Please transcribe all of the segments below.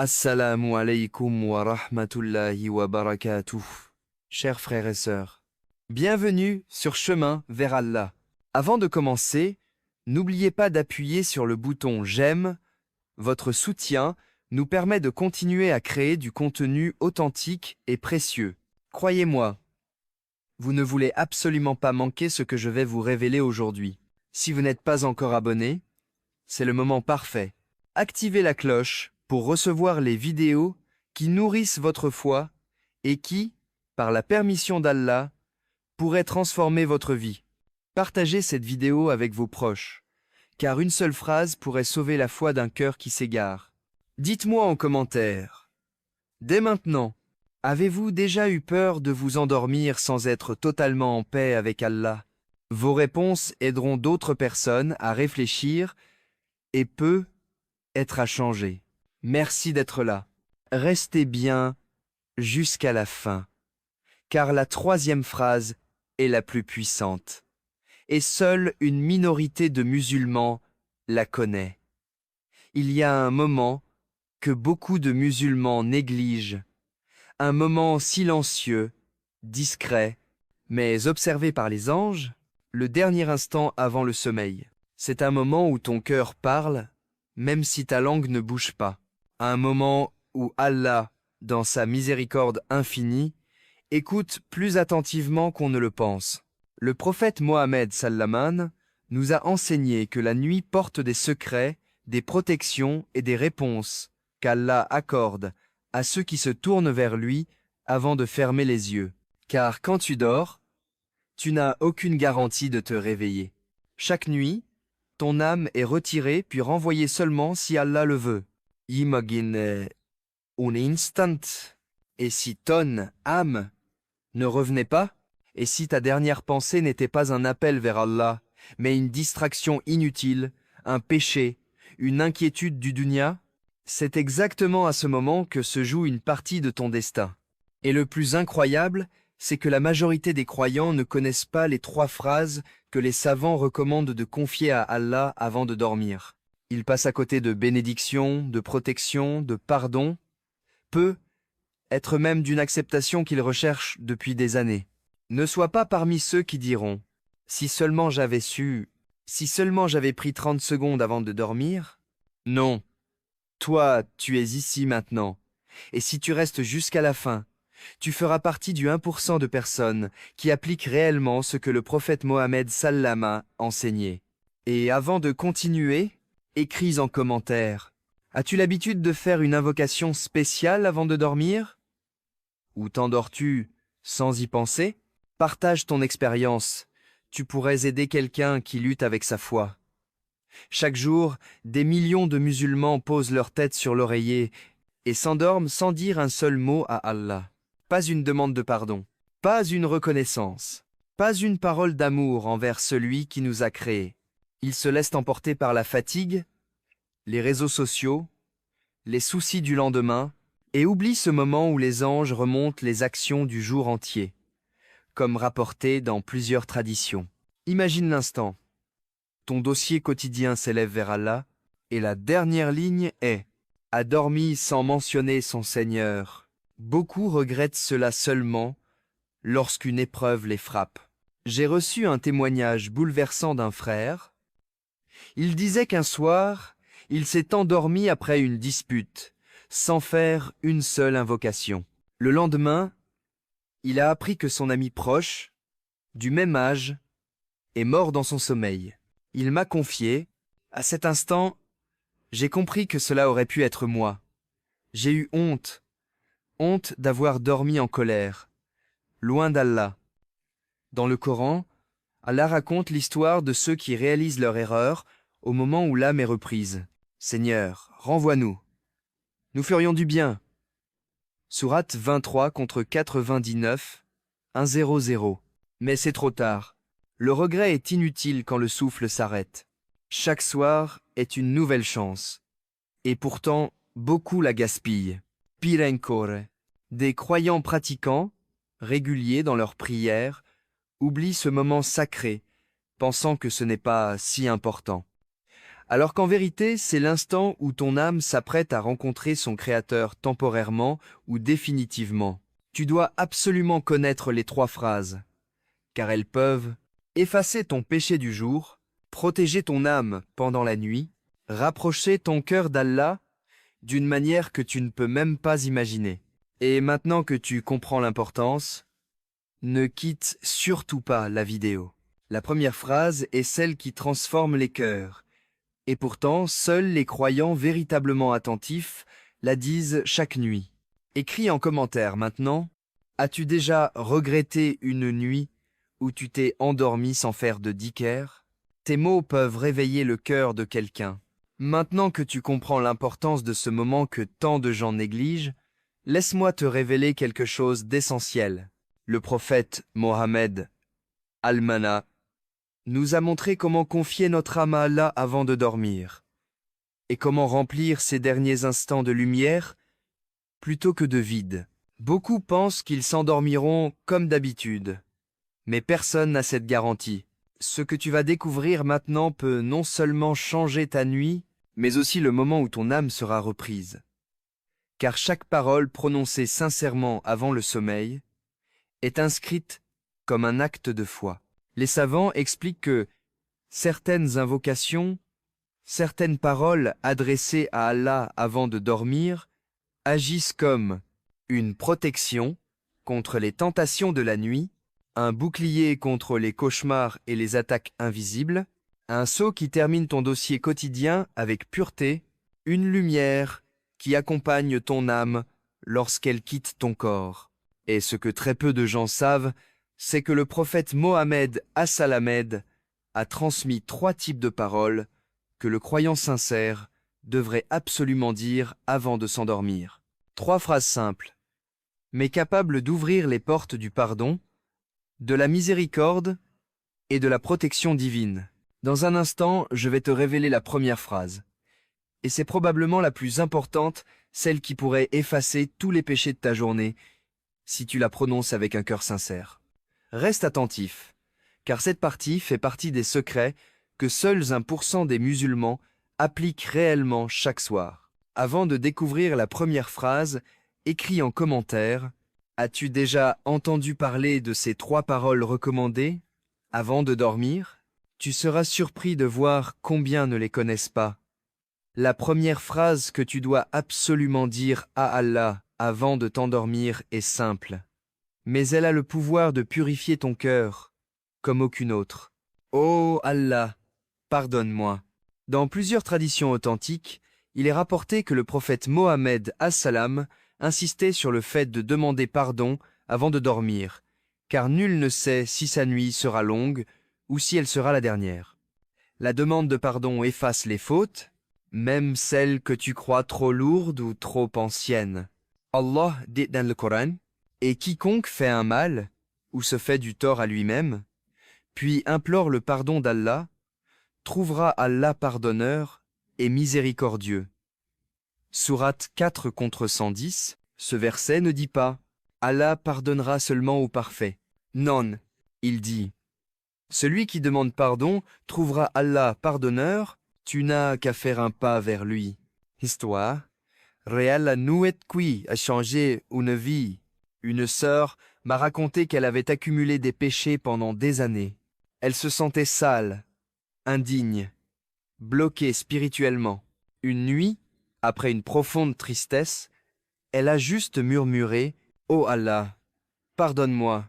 Assalamu alaikum wa rahmatullahi wa barakatuh. Chers frères et sœurs, bienvenue sur Chemin vers Allah. Avant de commencer, n'oubliez pas d'appuyer sur le bouton j'aime. Votre soutien nous permet de continuer à créer du contenu authentique et précieux. Croyez-moi, vous ne voulez absolument pas manquer ce que je vais vous révéler aujourd'hui. Si vous n'êtes pas encore abonné, c'est le moment parfait. Activez la cloche pour recevoir les vidéos qui nourrissent votre foi et qui, par la permission d'Allah, pourraient transformer votre vie. Partagez cette vidéo avec vos proches, car une seule phrase pourrait sauver la foi d'un cœur qui s'égare. Dites-moi en commentaire, dès maintenant, avez-vous déjà eu peur de vous endormir sans être totalement en paix avec Allah? Vos réponses aideront d'autres personnes à réfléchir et peut-être à changer. Merci d'être là. Restez bien jusqu'à la fin, car la troisième phrase est la plus puissante, et seule une minorité de musulmans la connaît. Il y a un moment que beaucoup de musulmans négligent, un moment silencieux, discret, mais observé par les anges, le dernier instant avant le sommeil. C'est un moment où ton cœur parle, même si ta langue ne bouge pas. Un moment où Allah, dans sa miséricorde infinie, écoute plus attentivement qu'on ne le pense. Le prophète Mohammed sallaman nous a enseigné que la nuit porte des secrets, des protections et des réponses qu'Allah accorde à ceux qui se tournent vers lui avant de fermer les yeux. Car quand tu dors, tu n'as aucune garantie de te réveiller. Chaque nuit, ton âme est retirée puis renvoyée seulement si Allah le veut. Imagine un instant. Et si ton âme ne revenait pas, et si ta dernière pensée n'était pas un appel vers Allah, mais une distraction inutile, un péché, une inquiétude du dunya, c'est exactement à ce moment que se joue une partie de ton destin. Et le plus incroyable, c'est que la majorité des croyants ne connaissent pas les 3 phrases que les savants recommandent de confier à Allah avant de dormir. Ils passent à côté de bénédiction, de protection, de pardon, peut-être même d'une acceptation qu'ils recherchent depuis des années. Ne sois pas parmi ceux qui diront « Si seulement j'avais su, si seulement j'avais pris 30 secondes avant de dormir ». Non, toi, tu es ici maintenant, et si tu restes jusqu'à la fin, tu feras partie du 1% de personnes qui appliquent réellement ce que le prophète Mohammed sallam a enseigné. Et avant de continuer, écris en commentaire. As-tu l'habitude de faire une invocation spéciale avant de dormir? Ou t'endors-tu sans y penser? Partage ton expérience. Tu pourrais aider quelqu'un qui lutte avec sa foi. Chaque jour, des millions de musulmans posent leur tête sur l'oreiller et s'endorment sans dire un seul mot à Allah. Pas une demande de pardon, pas une reconnaissance, pas une parole d'amour envers celui qui nous a créés. Ils se laissent emporter par la fatigue, les réseaux sociaux, les soucis du lendemain, et oublient ce moment où les anges remontent les actions du jour entier, comme rapporté dans plusieurs traditions. Imagine l'instant. Ton dossier quotidien s'élève vers Allah, et la dernière ligne est « a dormi sans mentionner son Seigneur ». Beaucoup regrettent cela seulement lorsqu'une épreuve les frappe. J'ai reçu un témoignage bouleversant d'un frère. Il disait qu'un soir, il s'est endormi après une dispute, sans faire une seule invocation. Le lendemain, il a appris que son ami proche, du même âge, est mort dans son sommeil. Il m'a confié, à cet instant, j'ai compris que cela aurait pu être moi. J'ai eu honte d'avoir dormi en colère, loin d'Allah. Dans le Coran, Allah raconte l'histoire de ceux qui réalisent leur erreur au moment où l'âme est reprise. Seigneur, renvoie-nous. Nous ferions du bien. Sourate 23 contre 99, 100. Mais c'est trop tard. Le regret est inutile quand le souffle s'arrête. Chaque soir est une nouvelle chance. Et pourtant, beaucoup la gaspillent. Pire encore, des croyants pratiquants, réguliers dans leurs prières, oublient ce moment sacré, pensant que ce n'est pas si important. alors qu'en vérité, c'est l'instant où ton âme s'apprête à rencontrer son Créateur temporairement ou définitivement. Tu dois absolument connaître les 3 phrases, car elles peuvent effacer ton péché du jour, protéger ton âme pendant la nuit, rapprocher ton cœur d'Allah d'une manière que tu ne peux même pas imaginer. Et maintenant que tu comprends l'importance, ne quitte surtout pas la vidéo. La première phrase est celle qui transforme les cœurs. Et pourtant, seuls les croyants véritablement attentifs la disent chaque nuit. Écris en commentaire maintenant, as-tu déjà regretté une nuit où tu t'es endormi sans faire de dhikr? Tes mots peuvent réveiller le cœur de quelqu'un. Maintenant que tu comprends l'importance de ce moment que tant de gens négligent, laisse-moi te révéler quelque chose d'essentiel. Le prophète Mohammed Al-Mana nous a montré comment confier notre âme à Allah avant de dormir, et comment remplir ces derniers instants de lumière plutôt que de vide. Beaucoup pensent qu'ils s'endormiront comme d'habitude, mais personne n'a cette garantie. Ce que tu vas découvrir maintenant peut non seulement changer ta nuit, mais aussi le moment où ton âme sera reprise. Car chaque parole prononcée sincèrement avant le sommeil est inscrite comme un acte de foi. Les savants expliquent que certaines invocations, certaines paroles adressées à Allah avant de dormir agissent comme une protection contre les tentations de la nuit, un bouclier contre les cauchemars et les attaques invisibles, un sceau qui termine ton dossier quotidien avec pureté, une lumière qui accompagne ton âme lorsqu'elle quitte ton corps. Et ce que très peu de gens savent, c'est que le prophète Mohammed as-Salamed a transmis 3 types de paroles que le croyant sincère devrait absolument dire avant de s'endormir. 3 phrases simples, mais capables d'ouvrir les portes du pardon, de la miséricorde et de la protection divine. Dans un instant, je vais te révéler la première phrase. Et c'est probablement la plus importante, celle qui pourrait effacer tous les péchés de ta journée, si tu la prononces avec un cœur sincère. Reste attentif, car cette partie fait partie des secrets que seuls 1% des musulmans appliquent réellement chaque soir. Avant de découvrir la première phrase, écris en commentaire « As-tu déjà entendu parler de ces 3 paroles recommandées avant de dormir ?» Tu seras surpris de voir combien ne les connaissent pas. La première phrase que tu dois absolument dire à Allah avant de t'endormir est simple. Mais elle a le pouvoir de purifier ton cœur, comme aucune autre. Ô Allah, pardonne-moi. Dans plusieurs traditions authentiques, il est rapporté que le prophète Mohammed as-Salam insistait sur le fait de demander pardon avant de dormir, car nul ne sait si sa nuit sera longue ou si elle sera la dernière. La demande de pardon efface les fautes, même celles que tu crois trop lourdes ou trop anciennes. Allah dit dans le Coran, « Et quiconque fait un mal, ou se fait du tort à lui-même, puis implore le pardon d'Allah, trouvera Allah pardonneur et miséricordieux. » Sourate 4 contre 110, ce verset ne dit pas « Allah pardonnera seulement aux parfaits ». Non, il dit « Celui qui demande pardon trouvera Allah pardonneur, tu n'as qu'à faire un pas vers lui. » Histoire, Réal Nouetqui a changé une vie. Une sœur m'a raconté qu'elle avait accumulé des péchés pendant des années. Elle se sentait sale, indigne, bloquée spirituellement. Une nuit, après une profonde tristesse, elle a juste murmuré « Oh Allah, pardonne-moi.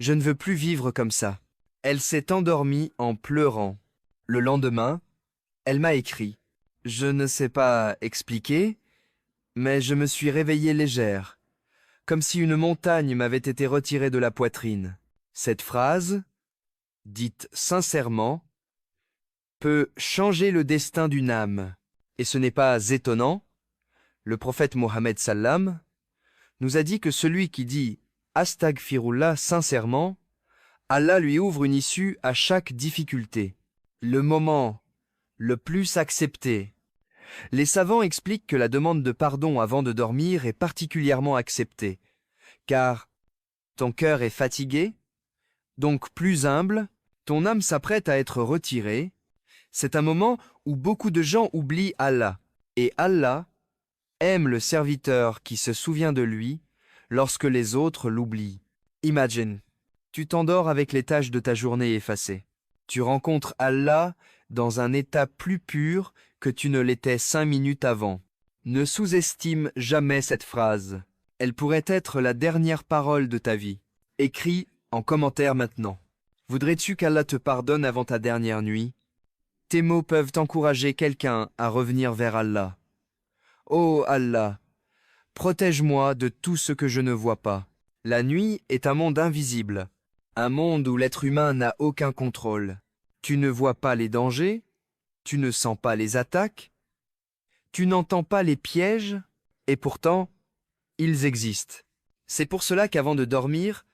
Je ne veux plus vivre comme ça. » Elle s'est endormie en pleurant. Le lendemain, elle m'a écrit « Je ne sais pas expliquer, mais je me suis réveillée légère, comme si une montagne m'avait été retirée de la poitrine. » Cette phrase, dite sincèrement, peut changer le destin d'une âme. Et ce n'est pas étonnant, le prophète Mohammed sallam nous a dit que celui qui dit « Astaghfirullah » sincèrement, Allah lui ouvre une issue à chaque difficulté. Le moment le plus accepté. Les savants expliquent que la demande de pardon avant de dormir est particulièrement acceptée, car ton cœur est fatigué, donc plus humble, ton âme s'apprête à être retirée, C'est un moment où beaucoup de gens oublient Allah. Et Allah aime le serviteur qui se souvient de lui lorsque les autres l'oublient. Imagine, tu t'endors avec les tâches de ta journée effacées. Tu rencontres Allah dans un état plus pur que tu ne l'étais 5 minutes avant. Ne sous-estime jamais cette phrase. Elle pourrait être la dernière parole de ta vie. Écris en commentaire maintenant. Voudrais-tu qu'Allah te pardonne avant ta dernière nuit? Tes mots peuvent encourager quelqu'un à revenir vers Allah. Ô Allah, protège-moi de tout ce que je ne vois pas. La nuit est un monde invisible, un monde où l'être humain n'a aucun contrôle. Tu ne vois pas les dangers, tu ne sens pas les attaques, tu n'entends pas les pièges, et pourtant, ils existent. C'est pour cela qu'avant de dormir,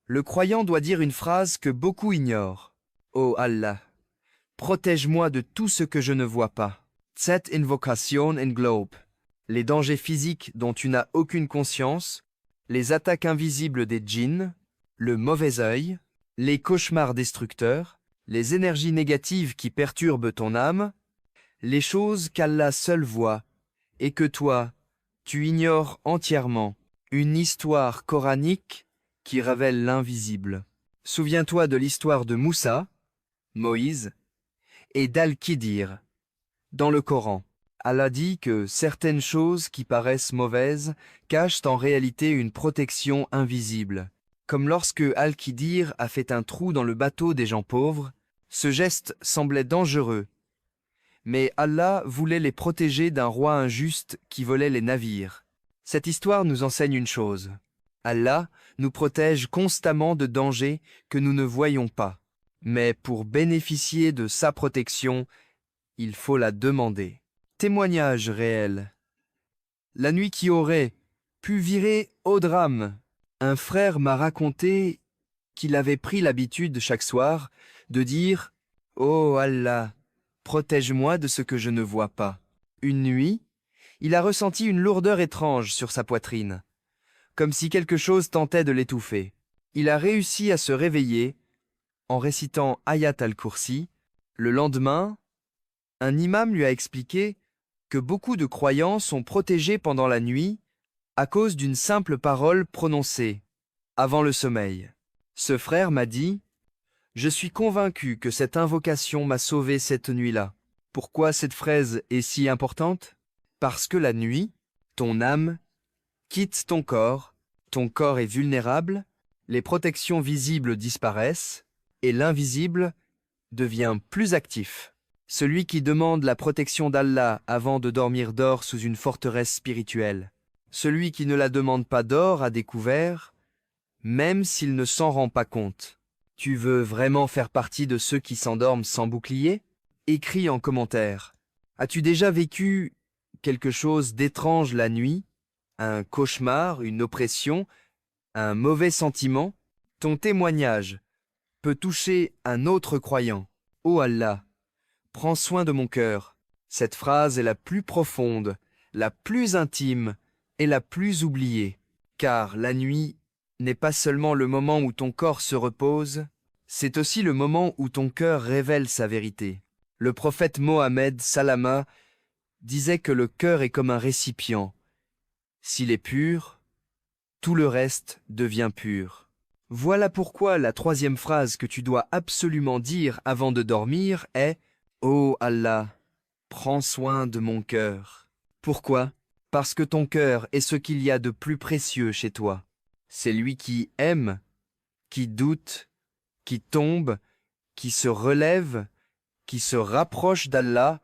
le croyant doit dire une phrase que beaucoup ignorent. Ô Allah, protège-moi de tout ce que je ne vois pas. Cette invocation englobe les dangers physiques dont tu n'as aucune conscience, les attaques invisibles des djinns, le mauvais œil, les cauchemars destructeurs, les énergies négatives qui perturbent ton âme, les choses qu'Allah seul voit et que toi, tu ignores entièrement, une histoire coranique qui révèle l'invisible. Souviens-toi de l'histoire de Moussa, Moïse, et d'Al-Khidir, dans le Coran. Allah dit que certaines choses qui paraissent mauvaises cachent en réalité une protection invisible. Comme lorsque Al-Khidir a fait un trou dans le bateau des gens pauvres, ce geste semblait dangereux. Mais Allah voulait les protéger d'un roi injuste qui volait les navires. Cette histoire nous enseigne une chose. Allah nous protège constamment de dangers que nous ne voyons pas. Mais pour bénéficier de sa protection, il faut la demander. Témoignage réel. La nuit qui aurait pu virer au drame. Un frère m'a raconté qu'il avait pris l'habitude chaque soir de dire « Oh Allah, protège-moi de ce que je ne vois pas ». Une nuit, il a ressenti une lourdeur étrange sur sa poitrine, comme si quelque chose tentait de l'étouffer. Il a réussi à se réveiller en récitant Ayat al-Kursi. Le lendemain, un imam lui a expliqué que beaucoup de croyants sont protégés pendant la nuit à cause d'une simple parole prononcée avant le sommeil. Ce frère m'a dit « Je suis convaincu que cette invocation m'a sauvé cette nuit-là. Pourquoi cette phrase est si importante? Parce que la nuit, ton âme quitte ton corps est vulnérable, les protections visibles disparaissent et l'invisible devient plus actif. Celui qui demande la protection d'Allah avant de dormir dort sous une forteresse spirituelle. Celui qui ne la demande pas dort à découvert, même s'il ne s'en rend pas compte. Tu veux vraiment faire partie de ceux qui s'endorment sans bouclier? Écris en commentaire. As-tu déjà vécu quelque chose d'étrange la nuit? Un cauchemar, une oppression, un mauvais sentiment? Ton témoignage peut toucher un autre croyant. Ô Allah, prends soin de mon cœur. Cette phrase est la plus profonde, la plus intime et la plus oubliée. Car la nuit n'est pas seulement le moment où ton corps se repose, c'est aussi le moment où ton cœur révèle sa vérité. Le prophète Mohammed Salama disait que le cœur est comme un récipient. S'il est pur, tout le reste devient pur. Voilà pourquoi la troisième phrase que tu dois absolument dire avant de dormir est « Ô Allah, prends soin de mon cœur ». Pourquoi? Parce que ton cœur est ce qu'il y a de plus précieux chez toi. C'est lui qui aime, qui doute, qui tombe, qui se relève, qui se rapproche d'Allah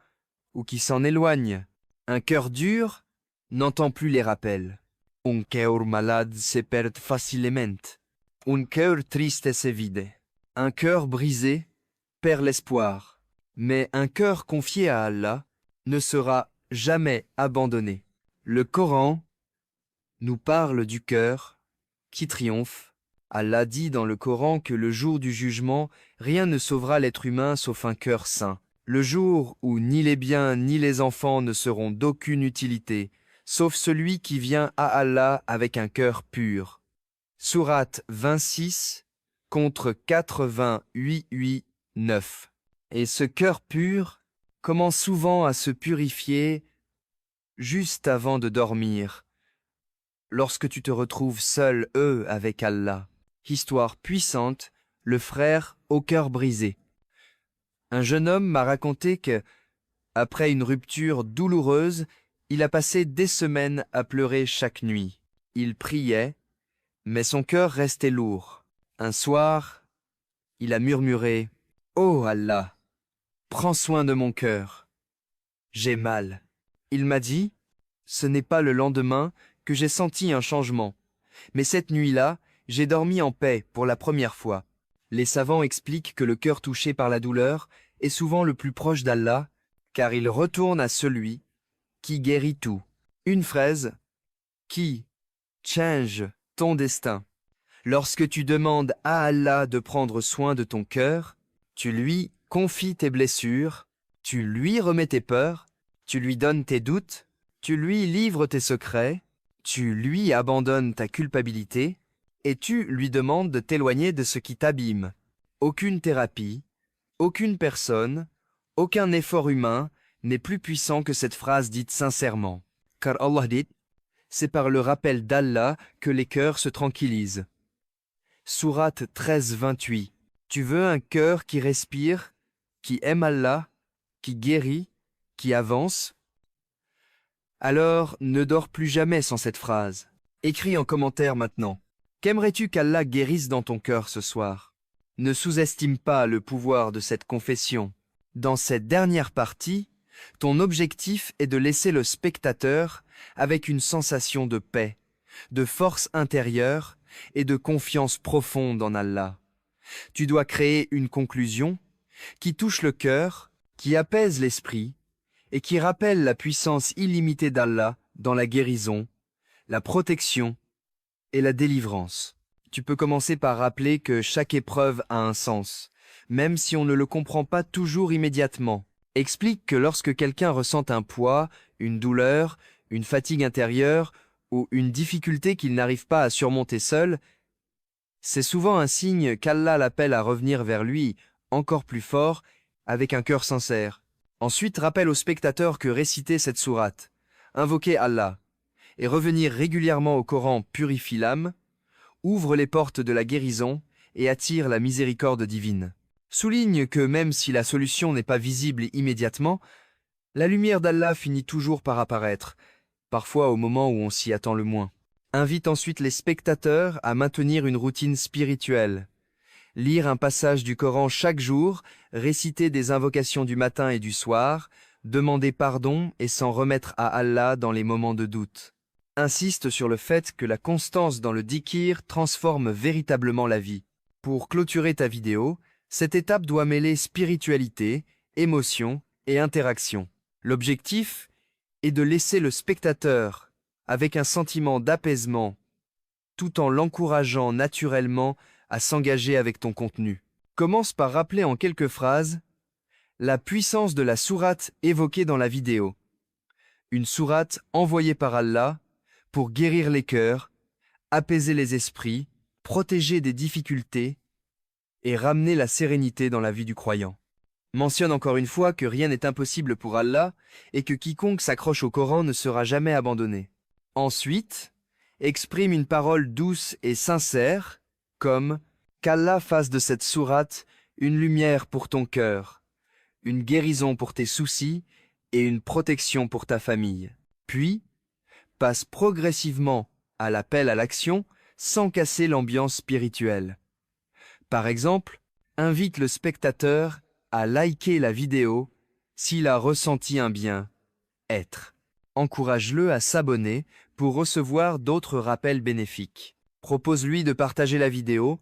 ou qui s'en éloigne. Un cœur dur n'entend plus les rappels. Un cœur malade se perd facilement. Un cœur triste se vide. Un cœur brisé perd l'espoir. Mais un cœur confié à Allah ne sera jamais abandonné. Le Coran nous parle du cœur qui triomphe. Allah dit dans le Coran que le jour du jugement, rien ne sauvera l'être humain sauf un cœur saint. Le jour où ni les biens ni les enfants ne seront d'aucune utilité, sauf celui qui vient à Allah avec un cœur pur. Sourate 26 contre 88-9. Et ce cœur pur commence souvent à se purifier juste avant de dormir, lorsque tu te retrouves seul, avec Allah. Histoire puissante, le frère au cœur brisé. Un jeune homme m'a raconté que, après une rupture douloureuse, il a passé des semaines à pleurer chaque nuit. Il priait, mais son cœur restait lourd. Un soir, il a murmuré « Oh Allah, prends soin de mon cœur. J'ai mal. » Il m'a dit « Ce n'est pas le lendemain que j'ai senti un changement, mais cette nuit-là, j'ai dormi en paix pour la première fois. » Les savants expliquent que le cœur touché par la douleur est souvent le plus proche d'Allah, car il retourne à celui qui guérit tout. Une phrase qui change ton destin. Lorsque tu demandes à Allah de prendre soin de ton cœur, tu lui confies tes blessures, tu lui remets tes peurs, tu lui donnes tes doutes, tu lui livres tes secrets, tu lui abandonnes ta culpabilité et tu lui demandes de t'éloigner de ce qui t'abîme. Aucune thérapie, aucune personne, aucun effort humain n'est plus puissant que cette phrase dite sincèrement. Car Allah dit, c'est par le rappel d'Allah que les cœurs se tranquillisent. Sourate 13-28. Tu veux un cœur qui respire, qui aime Allah, qui guérit, qui avance? Alors ne dors plus jamais sans cette phrase. Écris en commentaire maintenant. Qu'aimerais-tu qu'Allah guérisse dans ton cœur ce soir? Ne sous-estime pas le pouvoir de cette confession. Dans cette dernière partie, ton objectif est de laisser le spectateur avec une sensation de paix, de force intérieure et de confiance profonde en Allah. Tu dois créer une conclusion qui touche le cœur, qui apaise l'esprit et qui rappelle la puissance illimitée d'Allah dans la guérison, la protection et la délivrance. Tu peux commencer par rappeler que chaque épreuve a un sens, même si on ne le comprend pas toujours immédiatement. Explique que lorsque quelqu'un ressent un poids, une douleur, une fatigue intérieure ou une difficulté qu'il n'arrive pas à surmonter seul, c'est souvent un signe qu'Allah l'appelle à revenir vers lui encore plus fort avec un cœur sincère. Ensuite, rappelle au spectateur que réciter cette sourate, invoquer Allah et revenir régulièrement au Coran purifie l'âme, ouvre les portes de la guérison et attire la miséricorde divine. Souligne que même si la solution n'est pas visible immédiatement, la lumière d'Allah finit toujours par apparaître, parfois au moment où on s'y attend le moins. Invite ensuite les spectateurs à maintenir une routine spirituelle. Lire un passage du Coran chaque jour, réciter des invocations du matin et du soir, demander pardon et s'en remettre à Allah dans les moments de doute. Insiste sur le fait que la constance dans le dhikr transforme véritablement la vie. Pour clôturer ta vidéo, cette étape doit mêler spiritualité, émotion et interaction. L'objectif est de laisser le spectateur avec un sentiment d'apaisement, tout en l'encourageant naturellement à s'engager avec ton contenu. Commence par rappeler en quelques phrases la puissance de la sourate évoquée dans la vidéo. Une sourate envoyée par Allah pour guérir les cœurs, apaiser les esprits, protéger des difficultés et ramener la sérénité dans la vie du croyant. Mentionne encore une fois que rien n'est impossible pour Allah et que quiconque s'accroche au Coran ne sera jamais abandonné. Ensuite, exprime une parole douce et sincère, comme « Qu'Allah fasse de cette sourate une lumière pour ton cœur, une guérison pour tes soucis et une protection pour ta famille. » Puis, passe progressivement à l'appel à l'action sans casser l'ambiance spirituelle. Par exemple, invite le spectateur à liker la vidéo s'il a ressenti un bien-être. Encourage-le à s'abonner pour recevoir d'autres rappels bénéfiques. Propose-lui de partager la vidéo,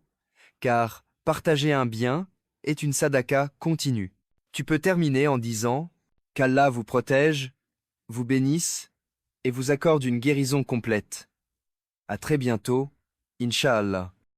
car partager un bien est une sadaqa continue. Tu peux terminer en disant qu'Allah vous protège, vous bénisse et vous accorde une guérison complète. À très bientôt, Inch'Allah.